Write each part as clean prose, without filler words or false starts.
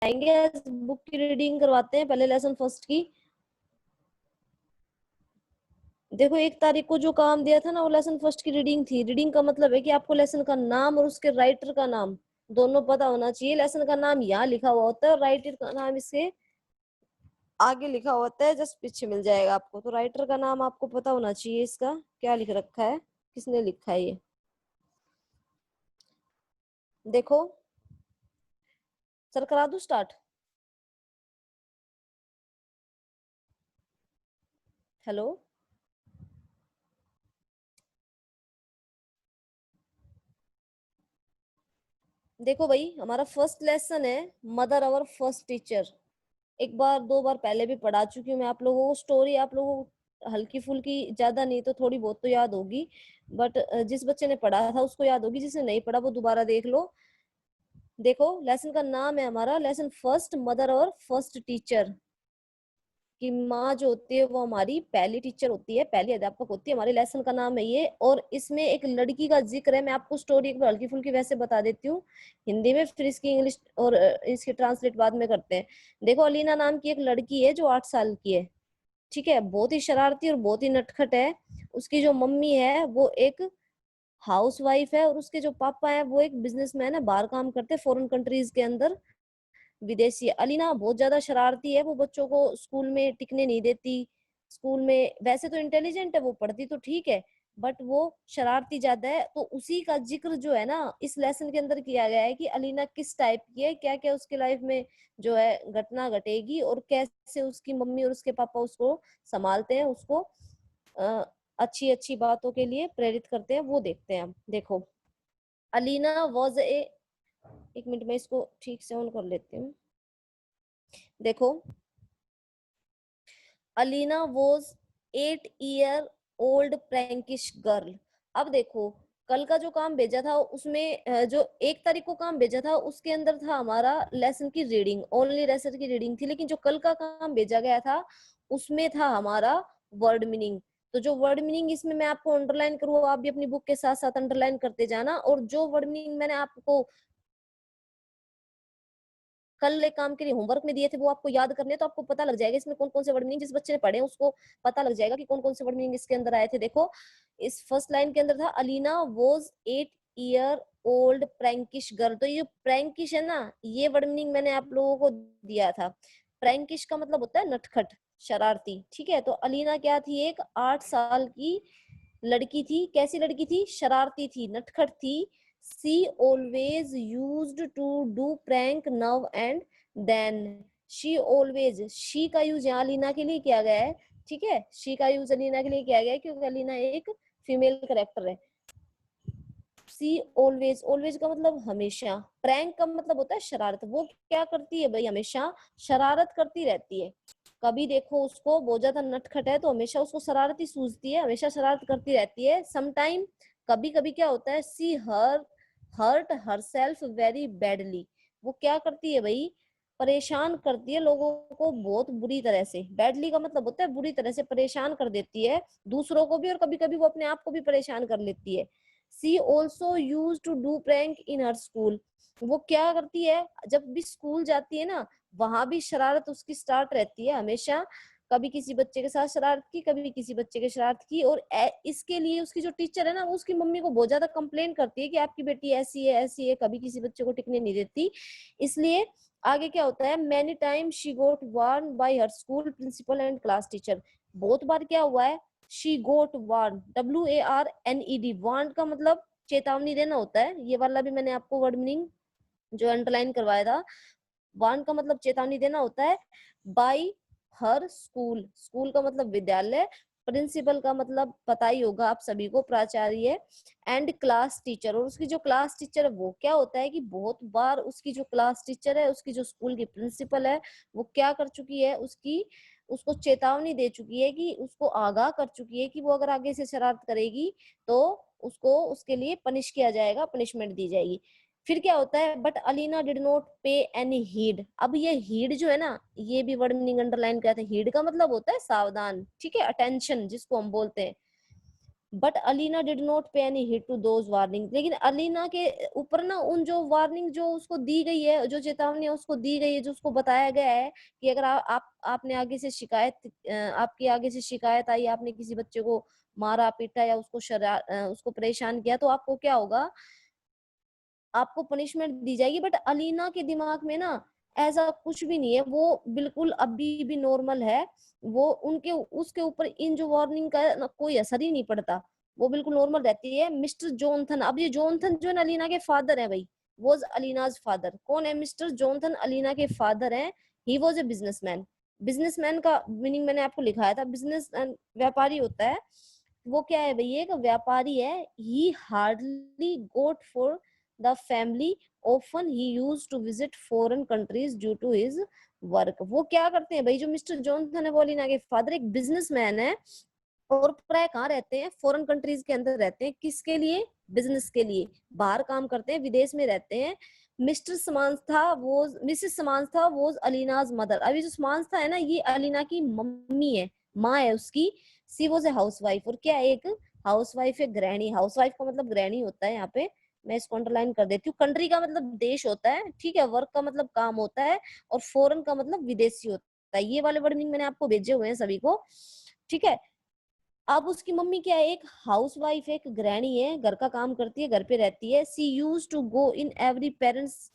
आएंगे, बुक की रीडिंग करवाते हैं पहले लेसन फर्स्ट की। देखो 1 तारीख को जो काम दिया था ना वो लेसन फर्स्ट की रीडिंग थी। रीडिंग का मतलब है कि आपको लेसन का नाम और उसके राइटर का नाम दोनों पता होना चाहिए। लेसन का नाम यहाँ लिखा हुआ होता है और राइटर का नाम इसके आगे लिखा होता है, जस्ट पीछे मिल जाएगा आपको। तो राइटर का नाम आपको पता होना चाहिए, इसका क्या लिख रखा है, किसने लिखा है ये। देखो सर करा दूं स्टार्ट। हेलो, देखो भाई हमारा फर्स्ट लेसन है मदर अवर फर्स्ट टीचर। एक बार 2 बार पहले भी पढ़ा चुकी हूँ मैं आप लोगों को। स्टोरी आप लोगों को हल्की फुल्की, ज्यादा नहीं तो थोड़ी बहुत तो याद होगी, बट जिस बच्चे ने पढ़ा था उसको याद होगी, जिसने नहीं पढ़ा वो दोबारा देख लो। देखो लेसन का नाम है हमारा लेसन फर्स्ट मदर और फर्स्ट टीचर। कि माँ जो होती है वो हमारी पहली टीचर होती है, पहली अध्यापक होती है। हमारे लेसन का नाम है ये। और इसमें एक लड़की का जिक्र है। मैं आपको स्टोरी एक बार हल्की फुल्की वैसे बता देती हूँ हिंदी में, फिर इसकी इंग्लिश और इसकी ट्रांसलेट बाद में करते हैं। देखो अलीना नाम की एक लड़की है जो 8 साल की है, ठीक है। बहुत ही शरारती और बहुत ही नटखट है। उसकी जो मम्मी है वो एक हाउस वाइफ है और उसके जो पापा है वो एक बिजनेसमैन है, बाहर काम करते हैं फॉरेन कंट्रीज के अंदर, विदेशी। अलीना बहुत ज्यादा शरारती है, वो बच्चों को स्कूल में टिकने नहीं देती। स्कूल में वैसे तो इंटेलिजेंट है, वो पढ़ती तो ठीक है, बट वो शरारती ज्यादा है। तो उसी का जिक्र जो है ना इस लेसन के अंदर किया गया है कि अलीना किस टाइप की है, क्या क्या उसके लाइफ में जो है घटना घटेगी और कैसे उसकी मम्मी और उसके पापा उसको संभालते हैं, उसको अच्छी अच्छी बातों के लिए प्रेरित करते हैं, वो देखते हैं हम। देखो अलीना वॉज ए, एक मिनट में इसको ठीक से ऑन कर लेती हूँ। देखो Alina was 8 year old prankish girl. अब देखो कल का जो काम भेजा था उसमें जो 1 तारीख को काम भेजा था उसके अंदर था हमारा लेसन की रीडिंग, ओनली लेसन की रीडिंग थी। लेकिन जो कल का काम भेजा गया था उसमें था हमारा वर्ड मीनिंग। तो जो वर्ड मीनिंग इसमें मैं आपको अंडरलाइन करूँ, आप भी अपनी बुक के साथ साथ अंडरलाइन करते जाना। और जो वर्ड मीनिंग मैंने आपको कल एक काम के लिए होमवर्क में दिए थे वो आपको याद करने, तो आपको पता लग जाएगा इसमें कौन कौन से वर्ड मीनिंग, जिस बच्चे ने पढ़े उसको पता लग जाएगा कि कौन कौन से वर्ड मीनिंग इसके अंदर आए थे। देखो इस फर्स्ट लाइन के अंदर था Alina was 8 year old prankish girl. तो ये प्रैंकिश है ना, ये वर्ड मीनिंग मैंने आप लोगों को दिया था। प्रैंकिश का मतलब होता है नटखट, शरारती, ठीक है। तो अलीना क्या थी, एक 8 साल की लड़की थी। कैसी लड़की थी, शरारती थी, नटखट थी। She always used to do prank now and then. She always, she का यूज यहाँ अलीना के लिए किया गया है, ठीक है। शी का यूज अलीना के लिए किया गया है क्योंकि अलीना एक फीमेल करेक्टर है। सी ऑलवेज, ऑलवेज का मतलब हमेशा, प्रैंक का मतलब होता है शरारत। वो क्या करती है भाई, हमेशा शरारत करती रहती है। कभी देखो उसको बहुत ज्यादा नटखट है तो हमेशा उसको शरारती सूझती है, हमेशा शरारत करती रहती है। समटाइम, कभी कभी क्या होता है, she her hurt herself very badly. वो क्या करती है भाई, परेशान करती है लोगों को बहुत बुरी तरह से। बैडली का मतलब होता है बुरी तरह से परेशान कर देती है दूसरों को भी, और कभी कभी वो अपने आप को भी परेशान कर लेती है। She also use to do prank in her school. वो क्या करती है, जब भी स्कूल जाती है ना वहां भी शरारत उसकी स्टार्ट रहती है हमेशा। कभी किसी बच्चे के साथ शरारत की, कभी किसी बच्चे के शरारत की। और इसके लिए उसकी जो टीचर है ना वो उसकी मम्मी को बहुत ज्यादा कंप्लेन करती है कि आपकी बेटी ऐसी है ऐसी है, कभी किसी बच्चे को टिकने नहीं देती। इसलिए आगे क्या होता है, many time she got warn by her school principal and class teacher. बहुत बार क्या हुआ है, she got warn, WARNED, warn का मतलब चेतावनी देना होता है। ये वाला भी मैंने आपको वर्ड मीनिंग जो अंडरलाइन करवाया था। वार्न का मतलब चेतावनी देना होता है। बाय हर स्कूल, स्कूल का मतलब विद्यालय, प्रिंसिपल का मतलब पता ही होगा आप सभी को, प्राचार्य, एंड क्लास टीचर। और उसकी जो क्लास टीचर है वो क्या होता है कि बहुत बार उसकी जो क्लास टीचर है, उसकी जो स्कूल की प्रिंसिपल है, वो क्या कर चुकी है, उसकी उसको चेतावनी दे चुकी है, कि उसको आगाह कर चुकी है कि वो अगर आगे से शरारत करेगी तो उसको उसके लिए पनिश किया जाएगा, पनिशमेंट दी जाएगी। फिर क्या होता है, but Alina did not pay any heed. अब ये हीड जो है ना, ये भी वर्ड मीनिंग अंडरलाइन किया था। हीड का मतलब होता है सावधान, ठीक है, अटेंशन जिसको हम बोलते हैं। But Alina did not pay any heed to those warning, लेकिन अलीना के ऊपर ना उन जो वार्निंग जो उसको दी गई है, जो चेतावनी उसको दी गई है, जो उसको बताया गया है कि अगर आपने आगे से शिकायत आपकी आगे से शिकायत आई, आपने किसी बच्चे को मारा पीटा या उसको परेशान किया, तो आपको क्या होगा, आपको पनिशमेंट दी जाएगी। बट अलीना के दिमाग में ना ऐसा कुछ भी नहीं है, वो बिल्कुल अभी भी नॉर्मल है। वो उनके उसके ऊपर इन जो वार्निंग का ना कोई असर ही नहीं पड़ता, वो बिल्कुल नॉर्मल रहती है। मिस्टर जॉनथन, अब ये जॉनथन जो है ना अलीना के फादर है भाई, वॉज अलीनाज फादर। कौन है मिस्टर जॉनथन? अलीना के फादर हैं। He was a businessman. Businessman का मीनिंग मैंने आपको लिखाया था, बिजनेस व्यापारी होता है। वो क्या है भैया, एक व्यापारी है। He hardly got for the family, often he used to visit foreign countries due to his work. वो क्या करते हैं भाई, जो मिस्टर जॉनसन है वॉलिना के फादर एक बिजनेसमैन है, और प्राय कहाँ रहते हैं, फॉरेन कंट्रीज के अंदर रहते हैं। किसके लिए? बिजनेस के लिए बाहर काम करते हैं, विदेश में रहते हैं। मिस्टर समांथा वो मिसेस समांथा वो अलीनाज मदर। अभी जो समांथा है ना, ये अलीना की मम्मी है, माँ है उसकी। सी वॉज ए हाउस वाइफ, और क्या है, एक हाउस वाइफ है, गृहिणी। हाउस वाइफ का मतलब गृहिणी होता है यहाँ पे, मैं इसको अंडरलाइन कर देती हूँ। कंट्री का मतलब देश होता है, ठीक है। वर्क का मतलब काम होता है, और फॉरेन का मतलब विदेशी होता है। ये वाले वर्डिंग मैंने आपको भेजे हुए हैं सभी को, ठीक है। अब उसकी मम्मी क्या है, एक हाउस वाइफ है, एक गृहिणी है, घर का काम करती है, घर पे रहती है। She use to go in every parents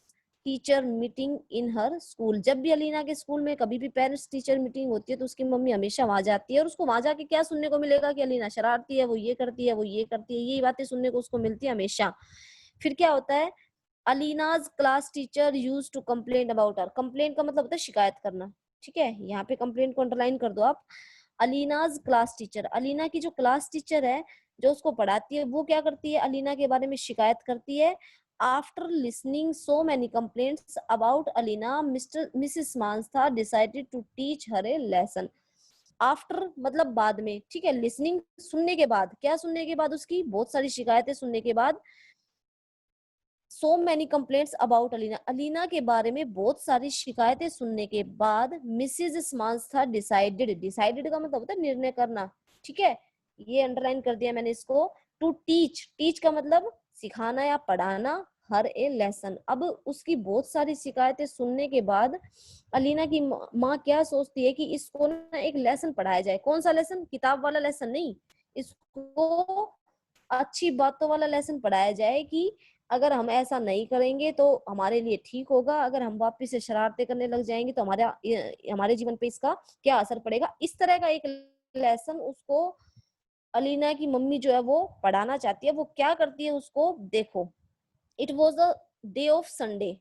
teacher meeting in her school. जब भी अलीना के स्कूल में कभी भी पेरेंट्स टीचर मीटिंग होती है, तो उसकी मम्मी हमेशा वहां जाती है। और उसको वहां जाके क्या सुनने को मिलेगा कि अलीना शरारती है, वो ये करती है, वो ये करती है, यही बातें सुनने को उसको मिलती है हमेशा। फिर क्या होता है, Alina's class teacher use to complain about her. Complain का मतलब होता है शिकायत करना, ठीक है। यहाँ पे कंप्लेन को अंडरलाइन कर दो आप। अलीनाज क्लास टीचर, अलीना की जो क्लास टीचर है, जो उसको पढ़ाती है, वो क्या करती है, अलीना के बारे में शिकायत करती है। After listening so many complaints about Alina, Mr Mrs Mansa decided to teach her a lesson. After मतलब बाद में, ठीक है। लिसनिंग सुनने के बाद, क्या सुनने के बाद, उसकी बहुत सारी शिकायतें सुनने के बाद। सो many complaints about Alina, Alina के बारे में बहुत सारी शिकायतें सुनने के बाद, मिसिज मानसा डिसाइडेड, डिसाइडेड का मतलब होता है निर्णय करना, ठीक है। ये अंडरलाइन कर दिया मैंने इसको। टू टीच, टीच का मतलब सिखाना या पढ़ाना, हर ए लेसन। अब उसकी बहुत सारी शिकायतें सुनने के बाद अलीना की माँ क्या सोचती है कि इसको ना एक लेसन पढ़ाया जाए। कौन सा लेसन? किताब वाला लेसन नहीं, इसको अच्छी बातों वाला लेसन पढ़ाया जाए कि अगर हम ऐसा नहीं करेंगे तो हमारे लिए ठीक होगा, अगर हम वापस से शरारतें करने लग जाएंगे तो हमारे जीवन पे इसका क्या असर पड़ेगा। इस तरह का एक लेसन उसको अलीना की मम्मी जो है वो पढ़ाना चाहती है। वो क्या करती है, उसको देखो। It was a day of Sunday.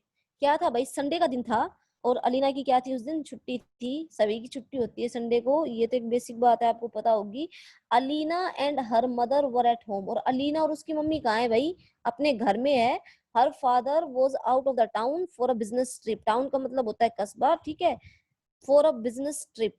क्या था भाई, संडे का दिन था। और अलीना की क्या थी, उस दिन छुट्टी थी। सभी की छुट्टी होती है संडे को, ये तो एक बेसिक बात है, आपको पता होगी। Alina and her mother were at home, और अलीना और उसकी मम्मी कहाँ है भाई, अपने घर में है। Her father was out of the town for a business trip. Town का मतलब होता है कस्बा, ठीक है, फॉर अ बिजनेस ट्रिप।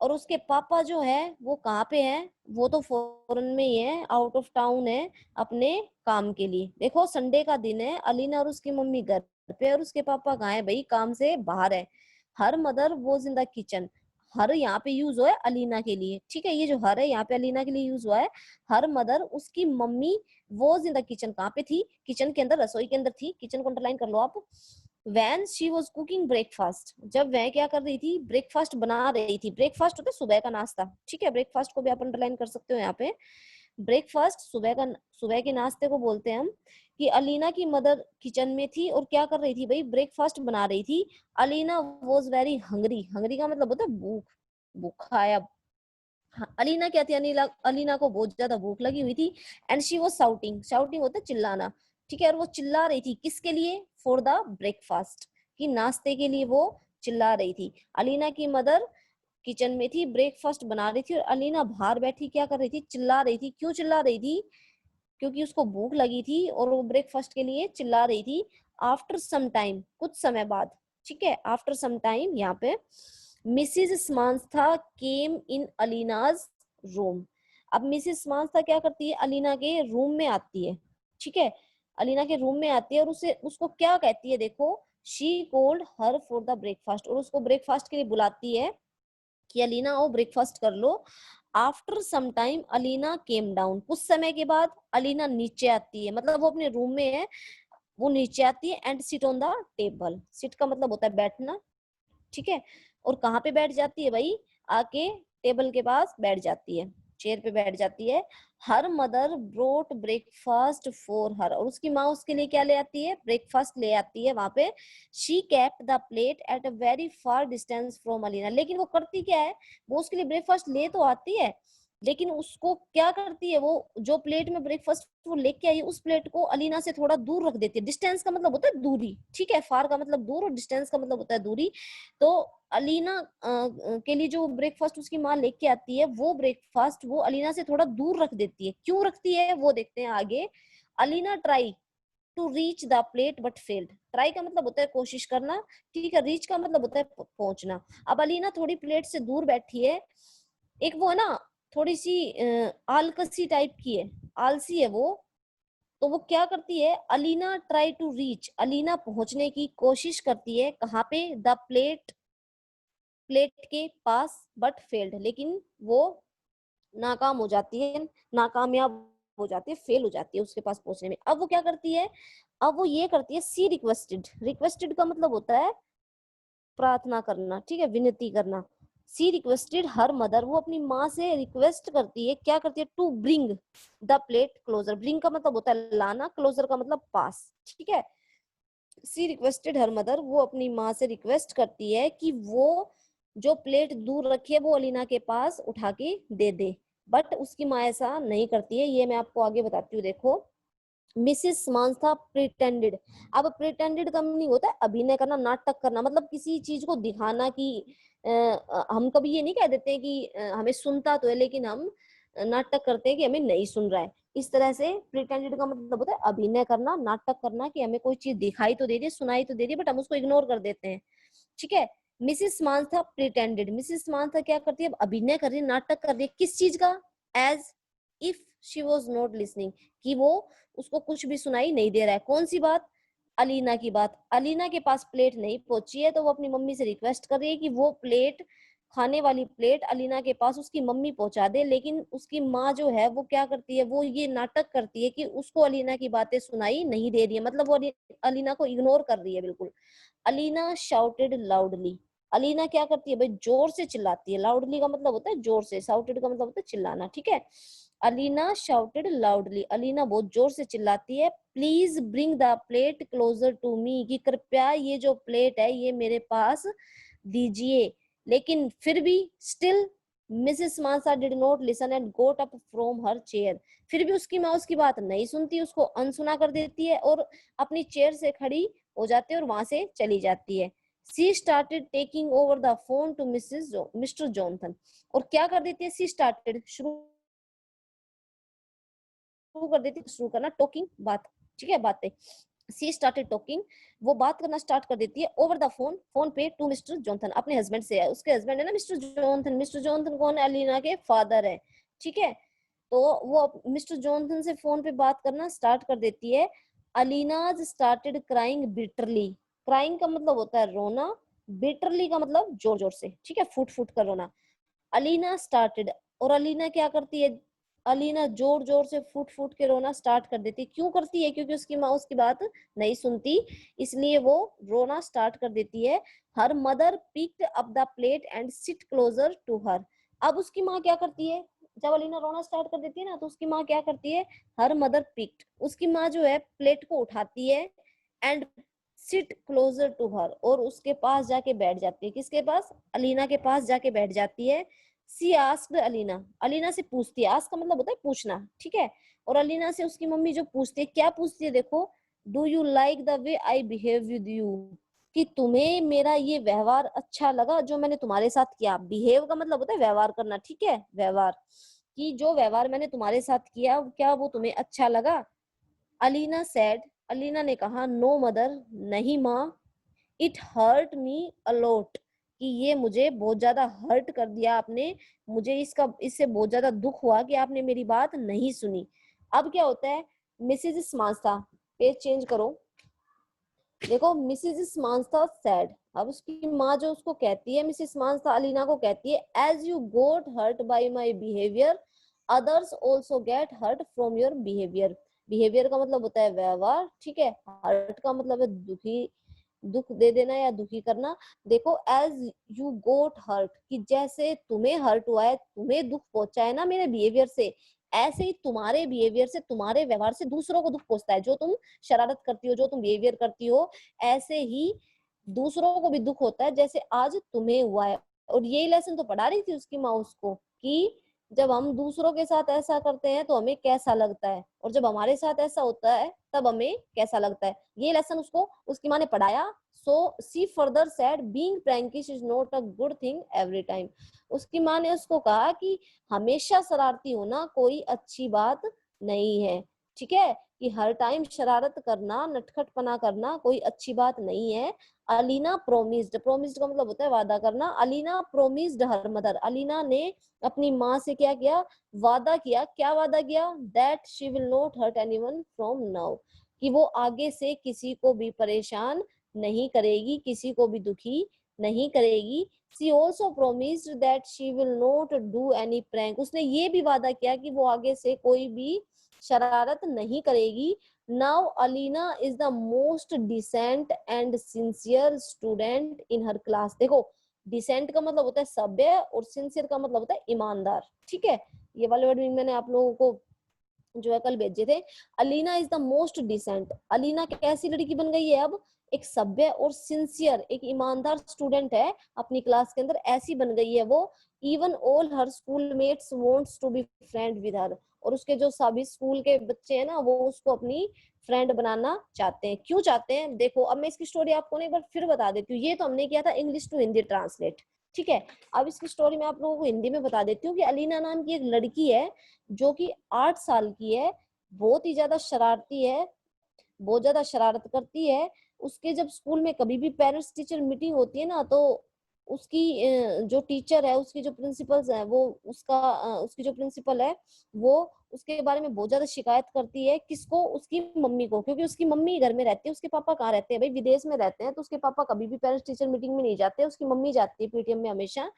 और उसके पापा जो है वो कहाँ पे है, वो तो फॉरेन में ही है, आउट ऑफ टाउन है, अपने काम के लिए। देखो संडे का दिन है, अलीना और उसकी मम्मी घर पे, और उसके पापा कहाँ है भाई, काम से बाहर है। Her mother was in the kitchen. Her यहाँ पे यूज हुआ है अलीना के लिए, ठीक है। ये जो हर है यहाँ पे अलीना के लिए यूज हुआ है। हर मदर, उसकी mummy, was in the kitchen, कहाँ पे थी, किचन के अंदर, रसोई के अंदर थी। किचन को अंडरलाइन कर लो आप। When she was cooking breakfast, जब वह क्या कर रही थी, ब्रेकफास्ट बना रही थी। ब्रेकफास्ट होता है सुबह का नाश्ता, ठीक है। ब्रेकफास्ट को भी आप अंडरलाइन कर सकते हो यहाँ पे। ब्रेकफास्ट सुबह के नाश्ते को बोलते हैं हम। कि अलीना की मदर किचन में थी और क्या कर रही थी भाई, ब्रेकफास्ट बना रही थी। Alina was very Hungary, Hungary का मतलब होता है भूख, भूखा या हाँ, अलीना क्या थी, अलीना को बहुत ज्यादा भूख लगी हुई थी। And she was shouting, shouting होता है चिल्लाना, ठीक है। और वो चिल्ला रही थी किसके लिए, फॉर द ब्रेकफास्ट, कि नाश्ते के लिए वो चिल्ला रही थी। अलीना की मदर किचन में थी, ब्रेकफास्ट बना रही थी, और अलीना बाहर बैठी क्या कर रही थी, चिल्ला रही थी। क्यों चिल्ला रही थी, क्योंकि उसको भूख लगी थी और वो ब्रेकफास्ट के लिए चिल्ला रही थी। आफ्टर सम टाइम, कुछ समय बाद, ठीक है। आफ्टर सम टाइम यहाँ पे मिसिज स्मांस्था केम इन अलीनाज रूम। अब मिसिज स्मांस्था क्या करती है, अलीना के रूम में आती है, ठीक है। अलीना के रूम में आती है और उसे उसको क्या कहती है, देखो। She cold her for the breakfast, और उसको ब्रेकफास्ट के लिए बुलाती है कि अलीना आओ ब्रेकफास्ट कर लो। After some time Alina came down, कुछ समय के बाद अलीना नीचे आती है, मतलब वो अपने रूम में है, वो नीचे आती है and sit on the table, sit का मतलब होता है बैठना, ठीक है। और कहाँ पे बैठ जाती है भाई, आके टेबल के पास बैठ जाती है, चेयर पे बैठ जाती है। Her mother brought breakfast for her, और उसकी माँ उसके लिए क्या ले आती है, ब्रेकफास्ट ले आती है वहां पे। She kept the plate at a very far distance from Alina, लेकिन वो करती क्या है, वो उसके लिए ब्रेकफास्ट ले तो आती है, लेकिन उसको क्या करती है, वो जो प्लेट में ब्रेकफास्ट वो लेके आई उस प्लेट को अलीना से थोड़ा दूर रख देती है। डिस्टेंस का मतलब होता है दूरी, ठीक है, फार का मतलब दूर और डिस्टेंस का मतलब होता है दूरी। तो अलीना के लिए जो ब्रेकफास्ट उसकी माँ लेके आती है, वो ब्रेकफास्ट वो अलीना से थोड़ा दूर रख देती है। क्यों रखती है वो देखते हैं आगे। Alina try to reach the plate but failed, try का मतलब होता है कोशिश करना, ठीक है, रीच का मतलब होता है पहुंचना। अब अलीना थोड़ी प्लेट से दूर बैठी है, एक वो है ना, थोड़ी सी आलकसी टाइप की है, आलसी है वो। तो वो क्या करती है, Alina try to reach, Alina पहुंचने की कोशिश करती है, कहाँ पे, द प्लेट, प्लेट के पास, बट फेल्ड, लेकिन वो नाकाम हो जाती है, नाकामयाब हो जाती है, फेल हो जाती है उसके पास पहुंचने में। अब वो क्या करती है, अब वो ये करती है, सी रिक्वेस्टेड, रिक्वेस्टेड का मतलब होता है प्रार्थना करना, ठीक है, विनती करना। सी रिक्वेस्टेड हर मदर, वो अपनी माँ से रिक्वेस्ट करती है, क्या करती है, to bring the plate closer, bring का मतलब होता है लाना, क्लोजर का मतलब पास, ठीक है। सी रिक्वेस्टेड हर मदर, वो अपनी माँ से रिक्वेस्ट करती है कि वो जो प्लेट दूर रखी है वो अलीना के पास उठा के दे दे, बट उसकी माँ ऐसा नहीं करती है, ये मैं आपको आगे बताती हूँ, देखो। मिसिस मांथा प्रिटेंडेड, अब प्रिटेंडेड का मीनिंग होता है अभिनय करना, नाटक करना, मतलब किसी चीज को दिखाना कि हम कभी ये नहीं कह देते हैं कि हमें सुनता तो है लेकिन हम नाटक करते हैं कि हमें नहीं सुन रहा है। इस तरह से प्रिटेंडेड का मतलब होता है अभिनय करना, नाटक करना, कि हमें कोई चीज दिखाई तो दे रही है, सुनाई तो दे रही है, बट हम उसको इग्नोर कर देते हैं, ठीक है। मिसिस मांथा प्रिटेंडेड, मिसिस मांथा क्या करती है, अब अभिनय कर रही है, नाटक कर रही है, किस चीज का, as if she was not listening, कि वो उसको कुछ भी सुनाई नहीं दे रहा है। कौन सी बात, अलीना की बात। अलीना के पास प्लेट नहीं पहुंची है, तो वो अपनी मम्मी से रिक्वेस्ट कर रही है कि वो प्लेट, खाने वाली प्लेट अलीना के पास उसकी मम्मी पहुंचा दे, लेकिन उसकी माँ जो है वो क्या करती है, वो ये नाटक करती है कि उसको अलीना की बातें सुनाई नहीं दे रही है, मतलब वो अलीना को इग्नोर कर रही है बिल्कुल। अलीना शाउटेड लाउडली, अलीना क्या करती है भाई, जोर से चिल्लाती है, लाउडली का मतलब होता है जोर से, शाउटेड का मतलब होता है चिल्लाना, ठीक है। अलीना शाउटेड लाउडली, अलीना बहुत जोर से चिल्लाती है, please bring the plate closer to me, कि कृपया ये जो प्लेट है ये मेरे पास दीजिए। लेकिन फिर भी still Mrs Mansa did not listen and got up from her chair, फिर भी उसकी माँ उसकी बात नहीं सुनती, उसको अनसुना कर देती है और अपनी चेयर से खड़ी हो जाती है और वहां से चली जाती है। She started taking over the phone to mister Johnson, और क्या कर देती है, सी स्टार्टेड शुरू कर देती है, शुरू करना, टॉकिंग बात, ठीक है, बातें। सी स्टार्टेड टॉकिंग, वो बात करना स्टार्ट कर देती है, ओवर द फोन, फोन पे, टू मिस्टर जॉनसन, अपने हस्बैंड से है, उसके हस्बैंड है ना मिस्टर जॉनसन। मिस्टर जॉनसन कौन है, अलीना के फादर है, ठीक है। तो वो मिस्टर जॉनसन से फोन पे बात करना स्टार्ट कर देती है। Alina started crying bitterly, crying का मतलब होता है रोना, बिटरली का मतलब जोर जोर से, ठीक है, फुट फुट कर रोना। अलीना स्टार्टेड, और अलीना क्या करती है, अलीना जोर जोर से फूट फूट के रोना स्टार्ट कर देती है। क्यों करती है, क्योंकि उसकी माँ उसकी बात नहीं सुनती, इसलिए वो रोना स्टार्ट कर देती है। Her mother picked up the plate and sit closer to her, अब उसकी माँ क्या करती है, जब अलीना रोना स्टार्ट कर देती है ना, तो उसकी माँ क्या करती है, हर मदर पिक्ड, उसकी माँ जो है प्लेट को उठाती है, and sit closer to her, और उसके पास जाके बैठ जाती है, किसके पास, अलीना के पास जाके बैठ जाती है। सी आस्क्ड अलीना, अलीना से पूछती है, आस्क का मतलब होता है पूछना, ठीक है। और अलीना से उसकी मम्मी जो पूछती है, क्या पूछती है, देखो, do you like the way I behave with you, कि तुम्हें मेरा ये व्यवहार अच्छा लगा जो मैंने तुम्हारे साथ किया। बिहेव का मतलब होता है व्यवहार करना, ठीक है, व्यवहार, कि जो व्यवहार मैंने तुम्हारे साथ किया क्या वो तुम्हें अच्छा लगा। अलीना सेड, अलीना ने कहा, नो मदर, नहीं माँ, इट हर्ट मी अलॉट, कि ये मुझे बहुत ज्यादा हर्ट कर दिया आपने, मुझे इससे बहुत ज्यादा दुख हुआ कि आपने मेरी बात नहीं सुनी। अब क्या होता है, मिसेज मांसा, पेज चेंज करो, देखो, मिसेज मांसा सैड, अब उसकी माँ जो उसको कहती है, मिसेस मानसा अलीना को कहती है, as you got hurt by my behaviour, others also get hurt from your behaviour. Behaviour का मतलब होता है व्यवहार, ठीक है। हर्ट का मतलब है दुखी, दुख दे देना या दुखी करना। देखो, एज यू गोट हर्ट, कि जैसे तुम्हें हर्ट हुआ है, तुम्हें दुख पहुंचा है ना मेरे बिहेवियर से, ऐसे ही तुम्हारे बिहेवियर से, तुम्हारे व्यवहार से दूसरों को दुख पहुंचता है। जो तुम शरारत करती हो, जो तुम बिहेवियर करती हो, ऐसे ही दूसरों को भी दुख होता है जैसे आज तुम्हें हुआ है। और यही लेसन तो पढ़ा रही थी उसकी माँ उसको, कि जब हम दूसरों के साथ ऐसा करते हैं तो हमें कैसा लगता है, और जब हमारे साथ ऐसा होता है तब हमें कैसा लगता है। ये लेसन उसको उसकी माँ ने पढ़ाया। So she further said, being prankish is not a good thing every time. उसकी माँ ने उसको कहा कि हमेशा शरारती होना कोई अच्छी बात नहीं है, ठीक है, कि हर टाइम शरारत करना, नटखटपना करना कोई अच्छी बात नहीं है। अलीना प्रोमिस्ड, प्रोमिस्ड का मतलब होता है वादा करना। Alina promised her mother, Alina ने अपनी माँ से क्या किया, वादा किया। क्या वादा किया, that she will not hurt anyone from now, कि वो आगे से किसी को भी परेशान नहीं करेगी, किसी को भी दुखी नहीं करेगी। She also promised that she will not do any prank, उसने ये भी वादा किया कि वो आगे से कोई भी शरारत नहीं करेगी। Now Alina is the most decent and sincere student in her class. देखो, डिसेंट का मतलब होता है सभ्य, और सिंसियर का मतलब होता है ईमानदार, ठीक है। ये वाले वर्ड मैंने आप लोगों को जो है कल भेजे थे। Alina is the most decent, Alina कैसी लड़की बन गई है अब, एक सभ्य और सिंसियर, एक ईमानदार स्टूडेंट है अपनी क्लास के अंदर, ऐसी बन गई है वो। Even all her school mates wants to be friend with her, और उसके जो सभी स्कूल के बच्चे हैं ना, वो उसको अपनी फ्रेंड बनाना चाहते हैं। क्यों चाहते हैं, देखो अब मैं इसकी स्टोरी आपको ना एक बार फिर बता देती हूँ। ये तो हमने किया था इंग्लिश टू हिंदी ट्रांसलेट, ठीक है। अब इसकी स्टोरी मैं आप लोगों को हिंदी में बता देती हूँ कि अलीना नाम की एक लड़की है जो कि 8 साल की है, बहुत ही ज्यादा शरारती है, बहुत ज्यादा शरारत करती है। उसके जब स्कूल में कभी भी पेरेंट्स टीचर मीटिंग होती है ना, तो उसकी जो टीचर है, उसकी जो प्रिंसिपल्स है, वो उसकी जो प्रिंसिपल है, वो उसके बारे में बहुत ज्यादा शिकायत करती है। किसको, उसकी मम्मी को, क्योंकि उसकी मम्मी घर में रहती है, उसके पापा कहाँ रहते हैं भाई, विदेश में रहते हैं। तो उसके पापा कभी भी पेरेंट्स टीचर मीटिंग में नहीं जाते, उसकी मम्मी जाती है पीटीएम में हमेशा।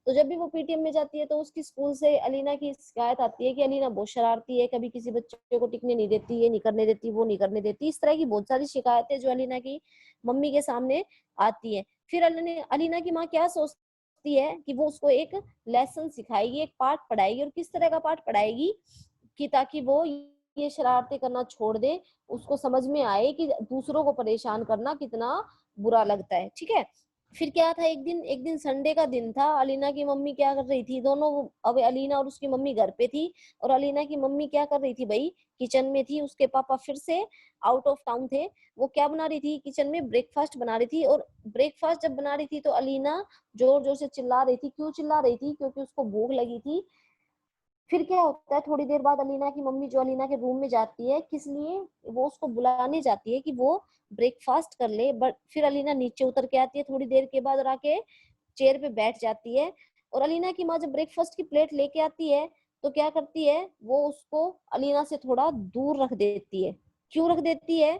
तो जब भी वो पीटीएम में जाती है तो उसकी स्कूल से अलीना की शिकायत आती है कि अलीना बहुत शरारती है, कभी किसी बच्चे को टिकने नहीं देती, ये नहीं करने देती, वो नहीं करने देती। इस तरह की बहुत सारी शिकायतें जो अलीना की मम्मी के सामने आती है। फिर अलीना की माँ क्या सोचती है कि वो उसको एक लेसन सिखाएगी, एक पाठ पढ़ाएगी। और किस तरह का पाठ पढ़ाएगी, कि ताकि वो ये शरारतें करना छोड़ दे, उसको समझ में आए कि दूसरों को परेशान करना कितना बुरा लगता है, ठीक है। फिर क्या था, एक दिन संडे का दिन था। अलीना की मम्मी क्या कर रही थी, दोनों, अब अलीना और उसकी मम्मी घर पे थी, और अलीना की मम्मी क्या कर रही थी भाई, किचन में थी। उसके पापा फिर से आउट ऑफ टाउन थे। वो क्या बना रही थी, किचन में ब्रेकफास्ट बना रही थी। और ब्रेकफास्ट जब बना रही थी तो अलीना जोर जोर से चिल्ला रही थी। क्यों चिल्ला रही थी, क्योंकि उसको भूख लगी थी। फिर क्या होता है, थोड़ी देर बाद अलीना की मम्मी जो अलीना के रूम में जाती है, किस लिए, वो उसको बुलाने जाती है कि वो ब्रेकफास्ट कर ले। बट फिर अलीना नीचे उतर के आती है थोड़ी देर के बाद, और आके चेयर पे बैठ जाती है। और अलीना की माँ जब ब्रेकफास्ट की प्लेट लेके आती है तो क्या करती है, वो उसको अलीना से थोड़ा दूर रख देती है। क्यों रख देती है,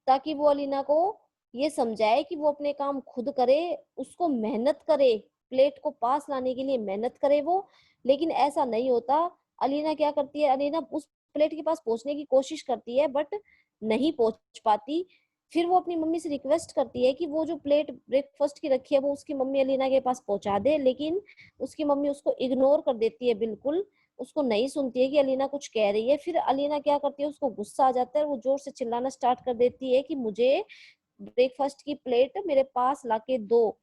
ताकि वो अलीना को ये समझाए कि वो अपने काम खुद करे, उसको मेहनत करे, प्लेट को पास लाने के लिए मेहनत करे वो। लेकिन ऐसा नहीं होता। अलीना क्या करती है, अलीना उस प्लेट के पास पहुंचने की कोशिश करती है बट नहीं पहुंच पाती। फिर वो अपनी मम्मी से रिक्वेस्ट करती है कि वो जो प्लेट ब्रेकफास्ट की रखी है वो उसकी मम्मी अलीना के पास पहुंचा दे। लेकिन उसकी मम्मी उसको इग्नोर कर देती है, बिल्कुल उसको नहीं सुनती है कि अलीना कुछ कह रही है। फिर अलीना क्या करती है, उसको गुस्सा आ जाता है, वो जोर से चिल्लाना स्टार्ट कर देती है कि मुझे ब्रेकफास्ट की प्लेट मेरे पास लाके दो,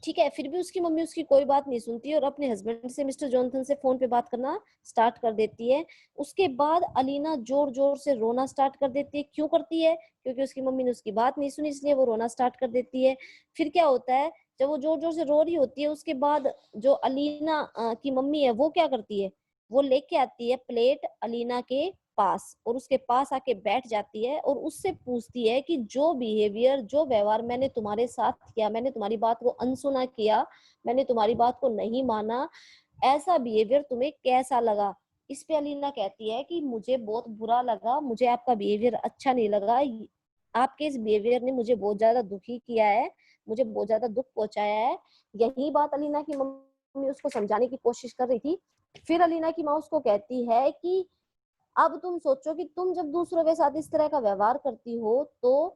ठीक है। फिर भी उसकी मम्मी उसकी कोई बात नहीं सुनती और अपने हस्बैंड से, मिस्टर जॉनसन से फोन पे बात करना स्टार्ट कर देती है। उसके बाद अलीना जोर जोर से रोना स्टार्ट कर देती है। क्यों करती है, क्योंकि उसकी मम्मी ने उसकी बात नहीं सुनी, इसलिए वो रोना स्टार्ट कर देती है। फिर क्या होता है, जब वो जोर जोर से रो रही होती है, उसके बाद जो अलीना की मम्मी है वो क्या करती है, वो लेके आती है प्लेट अलीना के पास, और उसके पास आके बैठ जाती है और उससे पूछती है कि जो बिहेवियर, जो व्यवहार मैंने तुम्हारे साथ किया, मैंने तुम्हारी बात को अनसुना किया, मैंने तुम्हारी बात को नहीं माना, ऐसा बिहेवियर तुम्हें कैसा लगा। इस पे अलीना कहती है कि मुझे बहुत बुरा लगा, मुझे आपका बिहेवियर अच्छा नहीं लगा, आपके इस बिहेवियर ने मुझे बहुत ज्यादा दुखी किया है, मुझे बहुत ज्यादा दुख पहुंचाया है। यही बात अलीना की मम्मी उसको समझाने की कोशिश कर रही थी। फिर अलीना की माँ उसको कहती है कि अब तुम सोचो कि तुम जब दूसरों के साथ इस तरह का व्यवहार करती हो तो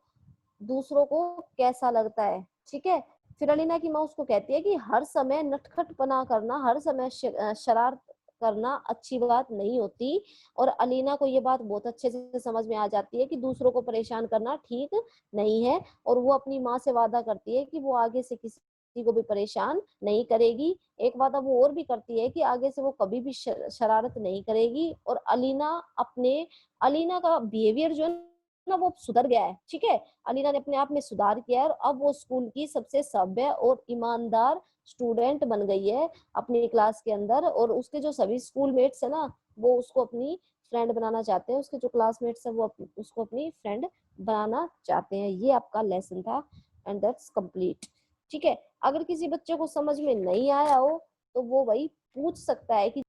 दूसरों को कैसा लगता है, ठीक है। फिर अलीना की माँ उसको कहती है कि हर समय नटखटपना करना, हर समय शरारत करना अच्छी बात नहीं होती। और अलीना को ये बात बहुत अच्छे से समझ में आ जाती है कि दूसरों को परेशान करना ठीक नहीं है। और वो अपनी माँ से वादा करती है कि वो आगे से किसी को भी परेशान नहीं करेगी। एक वादा वो और भी करती है कि आगे से वो कभी भी शरारत नहीं करेगी। और अलीना का बिहेवियर जो है ना वो सुधर गया है, ठीक है। अलीना ने अपने आप में सुधार किया है और अब वो स्कूल की सबसे सभ्य और ईमानदार स्टूडेंट बन गई है अपनी क्लास के अंदर। और उसके जो सभी स्कूल मेट्स है ना वो उसको अपनी फ्रेंड बनाना चाहते हैं, उसके जो क्लासमेट्स है वो उसको अपनी फ्रेंड बनाना चाहते हैं। ये आपका लेसन था एंड दैट्स कंप्लीट, ठीक है। अगर किसी बच्चे को समझ में नहीं आया हो तो वो वही पूछ सकता है कि